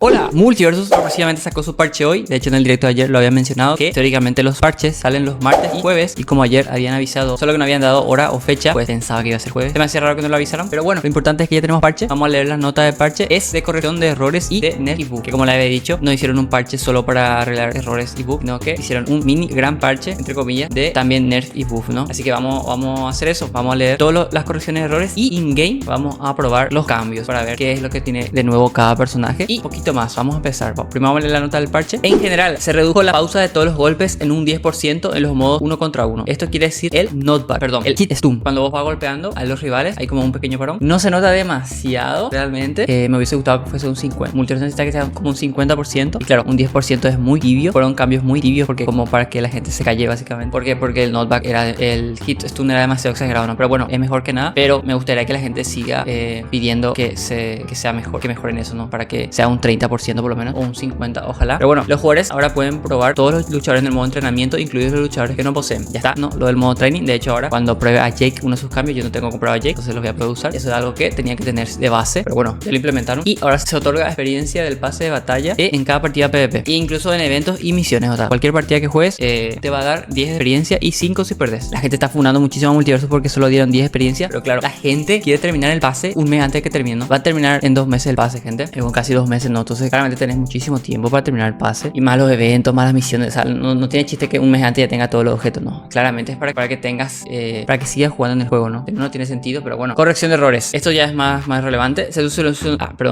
Hola, Multiversus próximamente sacó su parche hoy. De hecho, en el directo de ayer lo había mencionado, que teóricamente los parches salen los martes y jueves. Y como ayer habían avisado, solo que no habían dado hora o fecha, pues pensaba que iba a ser jueves. Se me hacía raro que no lo avisaron, pero bueno, lo importante es que ya tenemos parche. Vamos a leer las notas de parche. Es de corrección de errores y de nerf y bug, que como le había dicho, no hicieron un parche solo para arreglar errores y bug, sino que hicieron un mini gran parche, entre comillas, de también nerf y bug, ¿no? Así que vamos a hacer eso. Vamos a leer todas las correcciones de errores y in-game vamos a probar los cambios para ver qué es lo que tiene de nuevo cada personaje y poquito más. Vamos a empezar. Primero vamos a leer la nota del parche. En general, se redujo la pausa de todos los golpes en un 10% en los modos 1 contra 1. Esto quiere decir el knockback, perdón, el hit stun. Cuando vos vas golpeando a los rivales, hay como un pequeño parón. No se nota demasiado, realmente. Me hubiese gustado que fuese un 50. Multiversus necesita que sea como un 50%. Y claro, un 10% es muy tibio. Fueron cambios muy tibios porque como para que la gente se calle, básicamente. ¿Por qué? Porque el knockback era, el hit stun era demasiado exagerado, ¿no? Pero bueno, es mejor que nada. Pero me gustaría que la gente siga pidiendo que sea mejor, que mejoren eso, ¿no? Para que sea un 30% por lo menos. O un 50, ojalá. Pero bueno, los jugadores ahora pueden probar todos los luchadores en el modo entrenamiento, incluidos los luchadores que no poseen. Ya está, ¿no? Lo del modo training. De hecho, ahora cuando pruebe a Jake uno de sus cambios, yo no tengo comprado a Jake, entonces los voy a poder usar. Eso es algo que tenía que tener de base, pero bueno, ya lo implementaron. Y ahora se otorga experiencia del pase de batalla en cada partida PvP, e incluso en eventos y misiones. O sea, cualquier partida que juegues te va a dar 10 de experiencia y 5 si perdes. La gente está funando muchísimo a Multiversus porque solo dieron 10 de experiencia, pero claro, la gente quiere terminar el pase un mes antes de que termine, ¿no? Va a terminar en 2 meses el pase, gente. En casi 2 meses, ¿no? Entonces claramente tenés muchísimo tiempo para terminar el pase y más los eventos, más las misiones. O sea, no tiene chiste que un mes antes ya tenga todos los objetos, no. Claramente es para que tengas, para que sigas jugando en el juego, ¿no? No tiene sentido, pero bueno. Corrección de errores. Esto ya es más relevante.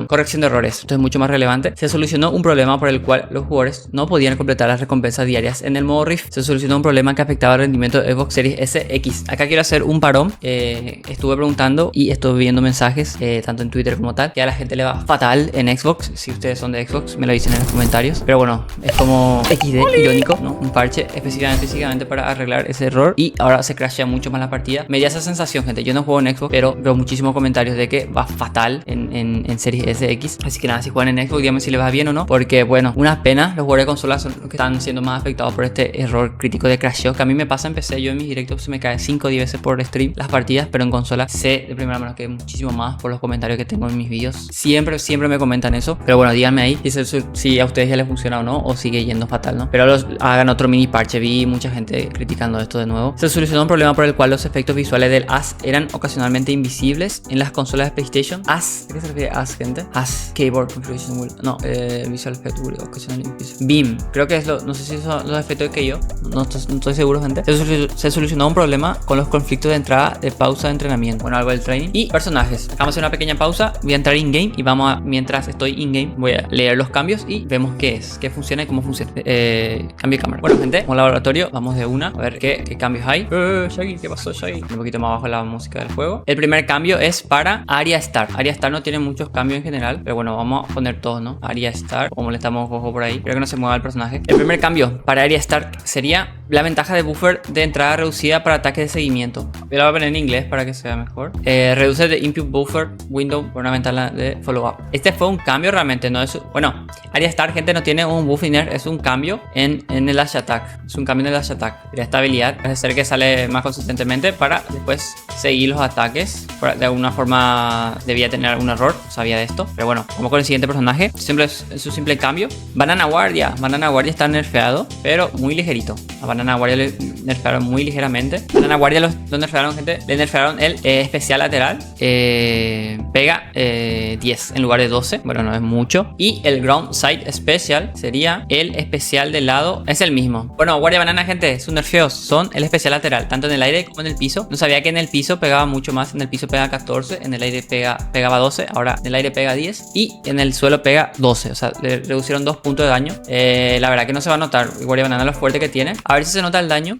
Corrección de errores. Esto es mucho más relevante. Se solucionó un problema por el cual los jugadores no podían completar las recompensas diarias en el modo Rift. Se solucionó un problema que afectaba el rendimiento de Xbox Series S X. Acá quiero hacer un parón. Estuve preguntando y estuve viendo mensajes, tanto en Twitter como tal, que a la gente le va fatal en Xbox. Si ustedes son de Xbox, me lo dicen en los comentarios. Pero bueno, es como XD, irónico, ¿no? Un parche específicamente para arreglar ese error. Y ahora se crashea mucho más la partida. Me da esa sensación, gente. Yo no juego en Xbox, pero veo muchísimos comentarios de que va fatal en Series SX. Así que nada, si juegan en Xbox, díganme si les va bien o no. Porque bueno, una pena. Los jugadores de consolas son los que están siendo más afectados por este error crítico de crasheo, que a mí me pasa en PC. Yo en mis directos se me cae 5 o 10 veces por stream las partidas, pero en consola sé de primera mano que muchísimo más por los comentarios que tengo en mis vídeos. Siempre me comentan eso. Pero bueno, díganme ahí si a ustedes ya les funciona o no, o sigue yendo fatal, ¿no? Pero hagan otro mini parche. Vi mucha gente criticando esto de nuevo. Se solucionó un problema por el cual los efectos visuales del AS eran ocasionalmente invisibles en las consolas de PlayStation. AS, ¿a qué se refiere AS, gente? AS, Keyboard Configuration Wheel. No, Visual Effect Wheel, ocasionalmente invisible. Beam, creo que es no sé si son los efectos que yo. No estoy seguro, gente. Se solucionó un problema con los conflictos de entrada de pausa de entrenamiento. Bueno, algo del training. Y personajes. Vamos a hacer una pequeña pausa. Voy a entrar in-game y mientras estoy in-game, voy a leer los cambios y vemos qué funciona y cómo funciona. Cambio de cámara. Bueno, gente, como laboratorio, vamos de una a ver qué cambios hay. Shaggy, ¿qué pasó, Shaggy? Un poquito más abajo la música del juego. El primer cambio es para Arya Stark. Arya Stark no tiene muchos cambios en general, pero bueno, vamos a poner todos, ¿no? Arya Stark, como le estamos ojo por ahí. Creo que no se mueva el personaje. El primer cambio para Arya Stark sería la ventaja de buffer de entrada reducida para ataques de seguimiento. Yo lo voy a poner en inglés para que sea mejor. Reduce the input buffer window por una ventana de follow up. Este fue un cambio realmente, no es... Bueno, Arya Stark, gente, no tiene un buff inner, es un cambio en el dash attack. Es un cambio en el dash attack. La estabilidad parece ser que sale más consistentemente para después seguir los ataques. De alguna forma debía tener algún error, sabía de esto. Pero bueno, vamos con el siguiente personaje. Siempre es un simple cambio. Banana Guardia está nerfeado, pero muy ligerito. A Banana Guardia le nerfearon muy ligeramente. Banana Guardia lo nerfearon, gente. Le nerfearon el especial lateral. Pega 10 en lugar de 12. Bueno, no es mucho. Y el Ground Side Special sería el especial del lado. Es el mismo. Bueno, Guardia Banana, gente, sus nerfeos son el especial lateral, tanto en el aire como en el piso. No sabía que en el piso pegaba mucho más. En el piso pega 14, en el aire pegaba 12. Ahora en el aire pega 10 y en el suelo pega 12. O sea, le reducieron 2 puntos de daño. La verdad que no se va a notar Guardia Banana lo fuerte que tiene. A ver si se nota el daño.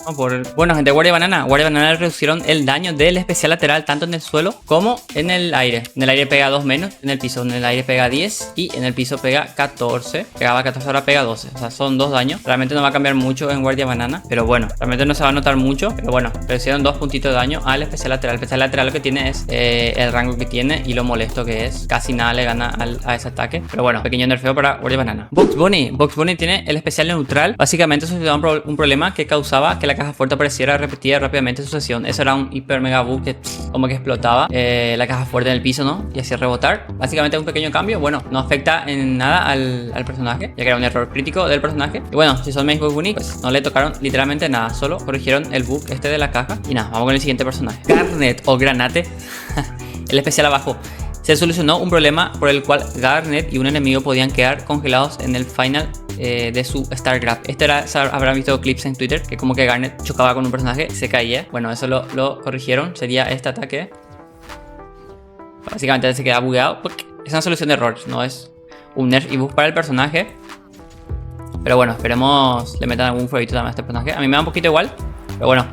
Bueno, gente, Guardia Banana le reducieron el daño del especial lateral tanto en el suelo como en el aire. En el aire pega 2 menos, en el piso. En el aire pega 10 y en el piso pega 14. Pegaba 14, ahora pega 12. O sea, son 2 daños. Realmente no va a cambiar mucho en Guardia Banana, pero bueno, realmente no se va a notar mucho. Pero bueno, reducieron 2 puntitos de daño al especial lateral. El especial lateral lo que tiene es el rango que tiene y lo molesto que es. Casi nada le gana a ese ataque. Pero bueno, pequeño nerfeo para Guardia Banana. Bugs Bunny tiene el especial neutral. Básicamente solucionó un problema que causaba que la caja fuerte apareciera repetida rápidamente en sucesión. Eso era un hiper mega bug que como que explotaba la caja fuerte en el piso, ¿no? Y hacía rebotar. Básicamente un pequeño cambio. Bueno, no afecta en nada al personaje, ya que era un error crítico del personaje. Y bueno, si son Maze Bug Unique, pues no le tocaron literalmente nada. Solo corrigieron el bug este de la caja. Y nada, vamos con el siguiente personaje. Garnet o Granate. El especial abajo. Se solucionó un problema por el cual Garnet y un enemigo podían quedar congelados en el final de su Starcraft. Este era, habrán visto clips en Twitter que como que Garnet chocaba con un personaje, se caía. Bueno, eso lo corrigieron. Sería este ataque. Básicamente se queda bugueado. Es una solución de errores, no es un nerf y bug para el personaje. Pero bueno, esperemos le metan algún fueguito también a este personaje. A mí me da un poquito igual, pero bueno.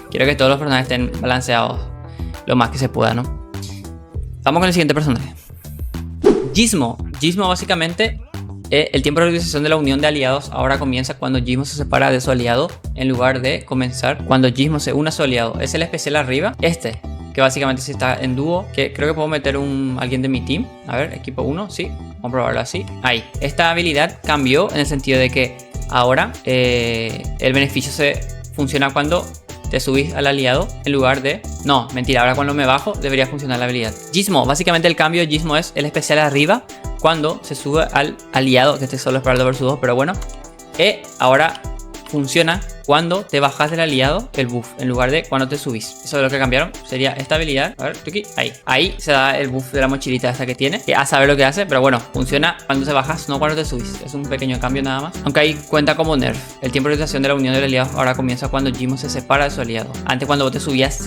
Quiero que todos los personajes estén balanceados lo más que se pueda, ¿no? Vamos con el siguiente personaje. Gizmo. Gizmo básicamente, el tiempo de realización de la unión de aliados ahora comienza cuando Gizmo se separa de su aliado, en lugar de comenzar cuando Gizmo se une a su aliado. Es el especial arriba, este, que básicamente si está en dúo, que creo que puedo meter alguien de mi team. A ver, equipo 1, sí, vamos a probarlo así. Ahí, esta habilidad cambió en el sentido de que ahora el beneficio funciona cuando te subís al aliado en lugar de... No, mentira, ahora cuando me bajo debería funcionar la habilidad. Gizmo, básicamente el cambio de Gizmo es el especial arriba cuando se sube al aliado, que este solo es para el 2 vs 2, pero bueno. Ahora funciona cuando te bajas del aliado el buff en lugar de cuando te subís. Eso es lo que cambiaron. Sería esta habilidad. A ver, aquí, ahí se da el buff de la mochilita esta que tiene, que a saber lo que hace, pero bueno, funciona cuando te bajas, no cuando te subís. Es un pequeño cambio nada más, aunque ahí cuenta como nerf. El tiempo de realización de la unión del aliado ahora comienza cuando Gizmo se separa de su aliado. Antes cuando vos te subías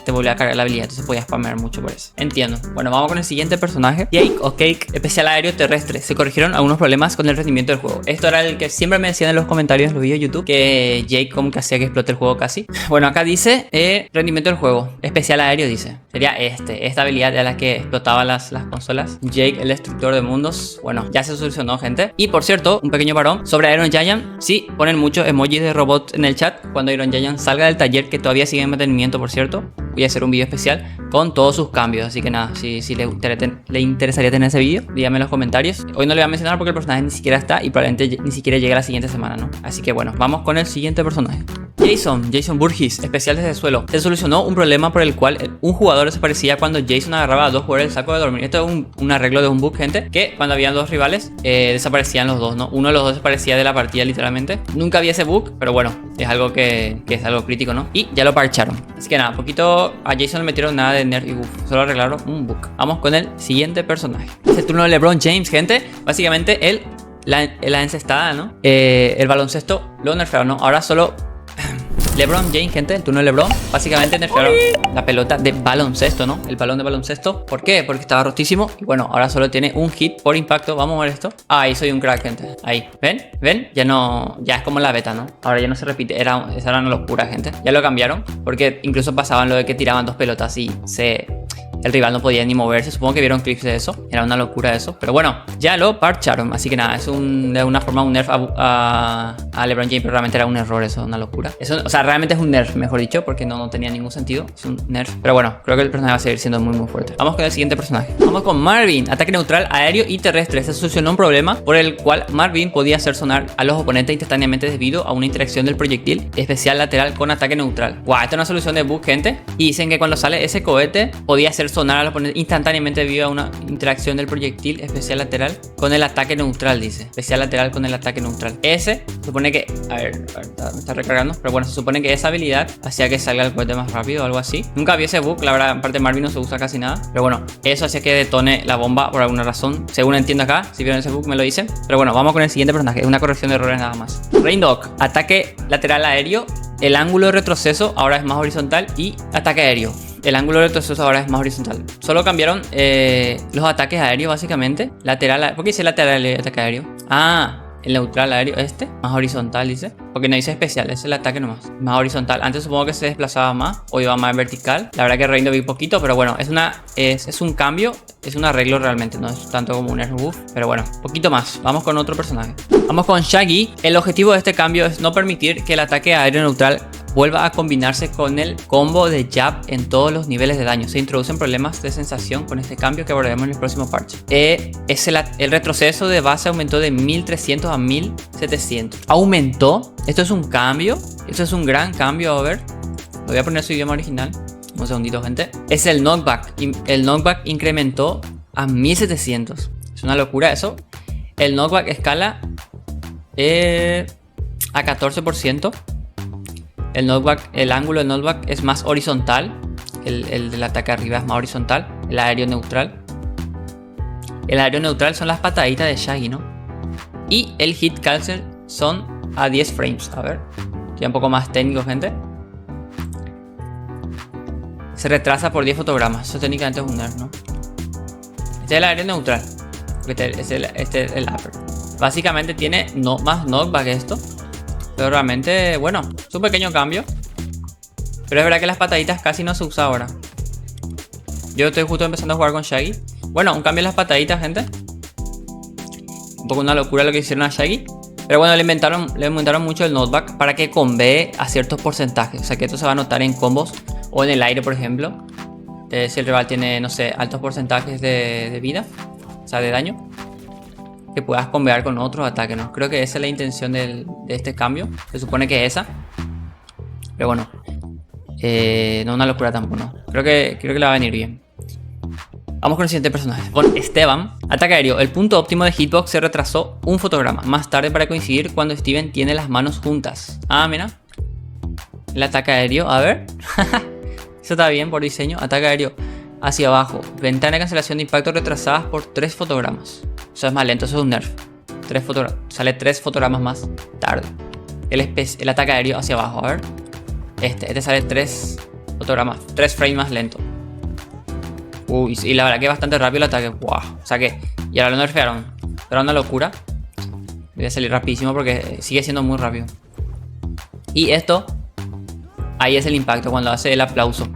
te volvía a cargar la habilidad, entonces podías spamear mucho por eso. Entiendo. Bueno, vamos con el siguiente personaje. Jake o Cake, especial aéreo terrestre. Se corrigieron algunos problemas con el rendimiento del juego. Esto era el que siempre me decían en los comentarios en los vídeos de YouTube, que Jake como que hacía que explote el juego casi. Bueno, acá dice rendimiento del juego, especial aéreo dice. Sería esta habilidad de la que explotaba las consolas. Jake, el destructor de mundos. Bueno, ya se solucionó, gente. Y por cierto, un pequeño varón sobre Iron Giant. Sí, ponen muchos emojis de robot en el chat cuando Iron Giant salga del taller, que todavía sigue en mantenimiento, por cierto. Voy a hacer un video especial con todos sus cambios, así que nada, si le interesaría tener ese video, díganme en los comentarios. Hoy no le voy a mencionar porque el personaje ni siquiera está y probablemente ni siquiera llegue la siguiente semana, ¿no? Así que bueno, vamos con el siguiente personaje. Jason Burgess, especial desde el suelo. Se solucionó un problema por el cual un jugador desaparecía cuando Jason agarraba a dos jugadores del saco de dormir. Esto es un arreglo de un bug, gente, que cuando habían dos rivales desaparecían los dos, ¿no? Uno de los dos desaparecía de la partida literalmente. Nunca había ese bug, pero bueno, es algo que es algo crítico, ¿no? Y ya lo parcharon. Así que nada, poquito a Jason no le metieron nada de nerf y buff, solo arreglaron un bug. Vamos con el siguiente personaje. Es el turno de LeBron James, gente. Básicamente la encestada, ¿no? El baloncesto lo nerfearon, ¿no? Ahora solo LeBron James, gente, el turno de LeBron. Básicamente nerfearon la pelota de baloncesto, ¿no? El balón de baloncesto. ¿Por qué? Porque estaba rotísimo. Y bueno, ahora solo tiene un hit por impacto. Vamos a ver esto. Ahí soy un crack, gente. Ahí. ¿Ven? ¿Ven? Ya es como la beta, ¿no? Ahora ya no se repite. Esa era una locura, gente. Ya lo cambiaron. Porque incluso pasaban lo de que tiraban dos pelotas y el rival no podía ni moverse. Supongo que vieron clips de eso. Era una locura eso. Pero bueno, ya lo parcharon. Así que nada, es de una forma un nerf a LeBron James. Pero realmente era un error eso, una locura. Eso, o sea, realmente es un nerf, mejor dicho, porque no tenía ningún sentido. Es un nerf. Pero bueno, creo que el personaje va a seguir siendo muy muy fuerte. Vamos con el siguiente personaje. Vamos con Marvin. Ataque neutral, aéreo y terrestre. Se solucionó un problema por el cual Marvin podía hacer sonar a los oponentes instantáneamente debido a una interacción del proyectil especial lateral con ataque neutral. Wow, esta es una solución de bug, gente. Y dicen que cuando sale ese cohete podía hacer sonar al oponente instantáneamente debido a una interacción del proyectil especial lateral con el ataque neutral, dice. Especial lateral con el ataque neutral. Ese supone que... A ver, me está recargando. Pero bueno, se supone que esa habilidad hacía que salga el cohete más rápido o algo así. Nunca vi ese bug, la verdad, aparte de Marvin no se usa casi nada. Pero bueno, eso hacía que detone la bomba por alguna razón. Según entiendo acá, si vieron ese bug me lo dicen. Pero bueno, vamos con el siguiente personaje. Es una corrección de errores nada más. Raindog, ataque lateral aéreo. El ángulo de retroceso ahora es más horizontal y ataque aéreo. El ángulo de retroceso ahora es más horizontal. Solo cambiaron los ataques aéreos básicamente. Lateral, ¿por qué dice lateral y ataque aéreo? Ah, el neutral aéreo más horizontal dice. Porque no dice especial, es el ataque nomás. Más horizontal. Antes supongo que se desplazaba más o iba más vertical. La verdad que Raindog vi poquito, pero bueno, es un cambio. Es un arreglo realmente, no es tanto como un nerf buff. Pero bueno, poquito más. Vamos con otro personaje. Vamos con Shaggy. El objetivo de este cambio es no permitir que el ataque aéreo neutral vuelva a combinarse con el combo de jab en todos los niveles de daño. Se introducen problemas de sensación con este cambio que abordaremos en el próximo parche. El retroceso de base aumentó de 1300 a 1700. Aumentó. Esto es un cambio. Esto es un gran cambio. A ver. Lo voy a poner en su idioma original. Un segundito, gente. Es el knockback. El knockback incrementó a 1700. Es una locura eso. El knockback escala a 14%. El ángulo del knockback es más horizontal. El del ataque arriba es más horizontal. El aéreo neutral. El aéreo neutral son las pataditas de Shaggy, ¿no? Y el hit cancel son a 10 frames. A ver. Ya un poco más técnico, gente. Se retrasa por 10 fotogramas. Eso técnicamente es un nerf, ¿no? Este es el aéreo neutral. Este es el upper. Básicamente tiene más knockback esto. Pero realmente, bueno, es un pequeño cambio. Pero es verdad que las pataditas casi no se usa ahora. Yo estoy justo empezando a jugar con Shaggy. Bueno, un cambio en las pataditas, gente. Un poco una locura lo que hicieron a Shaggy. Pero bueno, le aumentaron mucho el knockback para que convee a ciertos porcentajes. O sea que esto se va a notar en combos o en el aire, por ejemplo. Si el rival tiene, no sé, altos porcentajes de vida, o sea, de daño, que puedas convear con otros ataques, ¿no? Creo que esa es la intención de este cambio. Se supone que es esa. Pero bueno, no una locura tampoco, ¿no? Creo que le va a venir bien. Vamos con el siguiente personaje. Con Esteban. Ataque aéreo. El punto óptimo de hitbox se retrasó un fotograma más tarde para coincidir cuando Steven tiene las manos juntas. Ah, mira. El ataque aéreo. A ver. Eso está bien por diseño. Ataque aéreo hacia abajo. Ventana de cancelación de impacto retrasadas por 3 fotogramas. Eso es más lento. Eso es un nerf. Sale 3 fotogramas más tarde. El ataque aéreo hacia abajo. A ver. Este sale 3 fotogramas. 3 frames más lento. Uy, y la verdad que es bastante rápido el ataque. Wow. O sea que. Y ahora lo nerfearon. Era una locura. Voy a salir rapidísimo porque sigue siendo muy rápido. Y esto. Ahí es el impacto cuando hace el aplauso.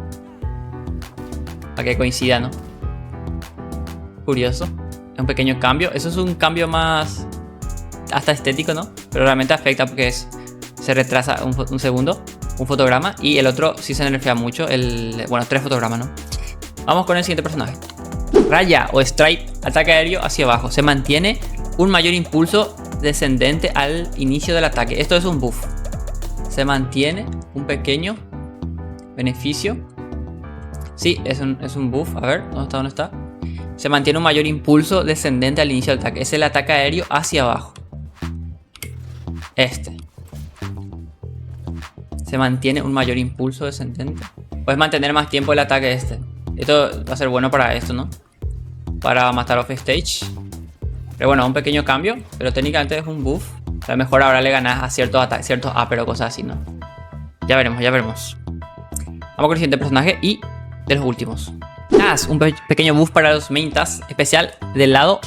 Para que coincida, ¿no? Curioso. Es un pequeño cambio. Eso es un cambio más. Hasta estético, ¿no? Pero realmente afecta porque se retrasa un segundo. Un fotograma. Y el otro sí se nerfea mucho. Bueno, 3 fotogramas, ¿no? Vamos con el siguiente personaje. Raya o Stripe, ataque aéreo hacia abajo. Se mantiene un mayor impulso descendente al inicio del ataque. Esto es un buff. Se mantiene un pequeño beneficio. Sí, es un buff. A ver, ¿dónde está? Se mantiene un mayor impulso descendente al inicio del ataque. Es el ataque aéreo hacia abajo. Se mantiene un mayor impulso descendente. Puedes mantener más tiempo el ataque Esto va a ser bueno para esto, ¿no? Para matar off stage. Pero bueno, un pequeño cambio. Pero técnicamente es un buff. A lo mejor ahora le ganas a ciertos upper o cosas así, ¿no? Ya veremos, ya veremos. Vamos con el siguiente personaje y de los últimos. Taz, un pequeño buff para los main Taz. Especial del lado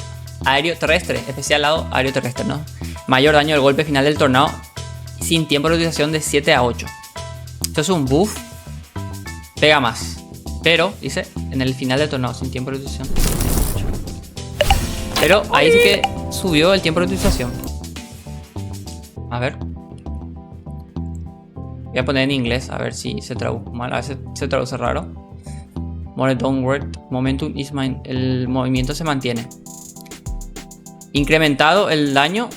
aéreo terrestre. Especial lado aéreo terrestre, ¿no? Mayor daño del golpe final del tornado. Sin tiempo de utilización de 7 a 8. Esto es un buff. Pega más. Pero, dice, en el final del tornado, sin tiempo de utilización. Pero ahí sí que subió el tiempo de utilización. A ver. Voy a poner en inglés, a ver si se traduce mal. A veces se traduce raro. More downward. Momentum is mine. El movimiento se mantiene. Incrementado el daño.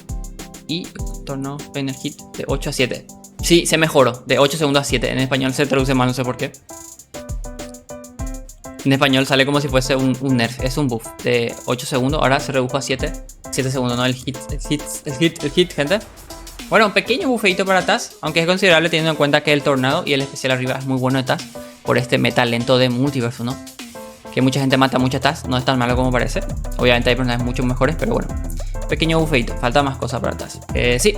Y tornado final hit de 8 a 7. Sí, se mejoró. De 8 segundos a 7. En español se traduce mal, no sé por qué. En español sale como si fuese un nerf. Es un buff de 8 segundos. Ahora se redujo a 7 segundos, ¿no? El hit, gente. Bueno, un pequeño buffeito para Taz. Aunque es considerable teniendo en cuenta que el tornado y el especial arriba es muy bueno de Taz. Por este meta lento de multiverso, ¿no? Que mucha gente mata mucho Taz. No es tan malo como parece. Obviamente hay personajes mucho mejores, pero bueno. Pequeño buffeito. Falta más cosas para Taz. Sí.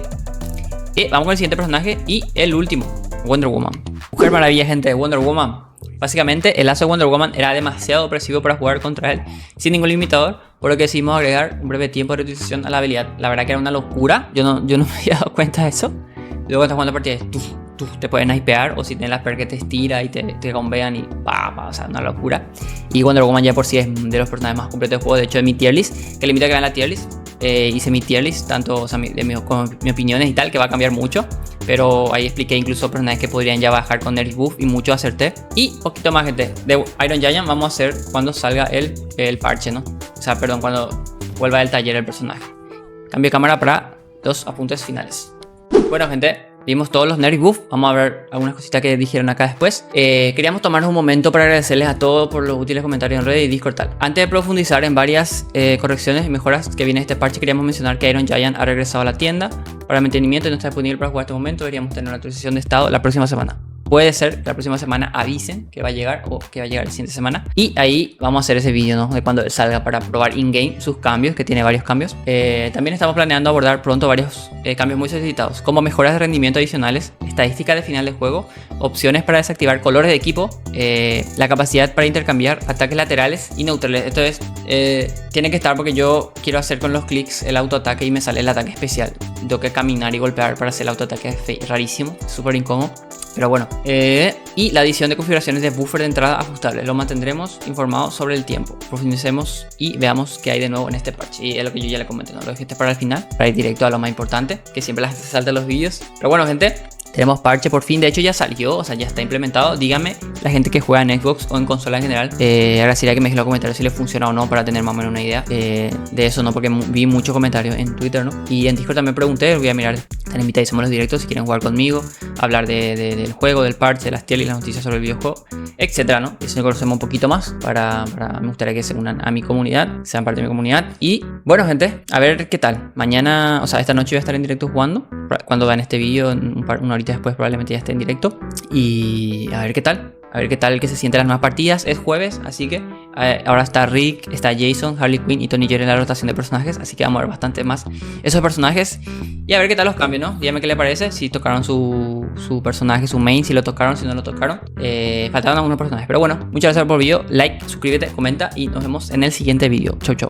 Y vamos con el siguiente personaje y el último. Wonder Woman. Mujer maravilla, gente. Wonder Woman. Básicamente el lazo de Wonder Woman era demasiado opresivo para jugar contra él sin ningún limitador, por lo que decidimos agregar un breve tiempo de reutilización a la habilidad. La verdad que era una locura, yo no me había dado cuenta de eso. Luego estás jugando partidas, te pueden snipear, o si tienes la perk que te estira y te combean y o sea, una locura. Y Wonder Woman ya por sí es de los personajes más completos del juego. De hecho, de mi tier list, que le invito a que vean la tier list, hice mi tier list, tanto, o sea, con mis opiniones y tal, que va a cambiar mucho. pero ahí expliqué incluso personajes que podrían ya bajar con Nerf Buff y mucho acerté. Y poquito más, gente, de Iron Giant vamos a hacer cuando salga el parche, ¿no? O sea, perdón, cuando vuelva del taller el personaje. Cambio de cámara para los apuntes finales. Bueno, gente, vimos todos los Nerf Buff. Vamos a ver algunas cositas que dijeron acá después. Queríamos tomarnos un momento para agradecerles a todos por los útiles comentarios en Reddit y Discord tal. Antes de profundizar en varias correcciones y mejoras que viene este parche, queríamos mencionar que Iron Giant ha regresado a la tienda para mantenimiento y no está disponible para jugar en este momento. Deberíamos tener una actualización de estado la próxima semana. Puede ser que la próxima semana avisen que va a llegar o que va a llegar la siguiente semana. Y ahí vamos a hacer ese vídeo, ¿no? De cuando salga para probar in-game sus cambios, que tiene varios cambios. También estamos planeando abordar pronto varios cambios muy solicitados, como mejoras de rendimiento adicionales, estadísticas de final de juego, opciones para desactivar colores de equipo, la capacidad para intercambiar ataques laterales y neutrales. Entonces, tiene que estar porque yo quiero hacer con los clics el autoataque y me sale el ataque especial. Tengo que caminar y golpear para hacer el autoataque, es rarísimo, súper incómodo. Pero bueno, y la adición de configuraciones de buffer de entrada ajustable. Lo mantendremos informado sobre el tiempo. Profundicemos y veamos qué hay de nuevo en este parche. Y es lo que yo ya le comenté, ¿no? Lo dejé para el final, para ir directo a lo más importante, que siempre la gente se salta los vídeos. Pero bueno, gente, tenemos parche por fin. De hecho ya salió, o sea, ya está implementado. Dígame, la gente que juega en Xbox o en consola en general, agradecería que me dejen los comentarios si les funciona o no, para tener más o menos una idea de eso, ¿no? Porque vi muchos comentarios en Twitter, ¿no? Y en Discord también pregunté. Voy a mirar, están invitadísimos los directos si quieren jugar conmigo, hablar del juego, del parche, de las tier y las noticias sobre el videojuego, etcétera, ¿no? Y si conocemos un poquito más, me gustaría que se unan a mi comunidad, sean parte de mi comunidad. Y bueno, gente, a ver qué tal. Mañana, o sea, esta noche voy a estar en directo jugando. Cuando vean este vídeo, una horita después probablemente ya esté en directo. Y a ver qué tal. A ver qué tal que se sienten las nuevas partidas. Es jueves, así que ahora está Rick, está Jason, Harley Quinn y Tony Jerry en la rotación de personajes. Así que vamos a ver bastante más esos personajes. Y a ver qué tal los cambios, ¿no? Dígame qué le parece. Si tocaron su personaje, su main, si lo tocaron, si no lo tocaron. Faltaron algunos personajes. Pero bueno, muchas gracias por el video. Like, suscríbete, comenta y nos vemos en el siguiente video. Chau, chau.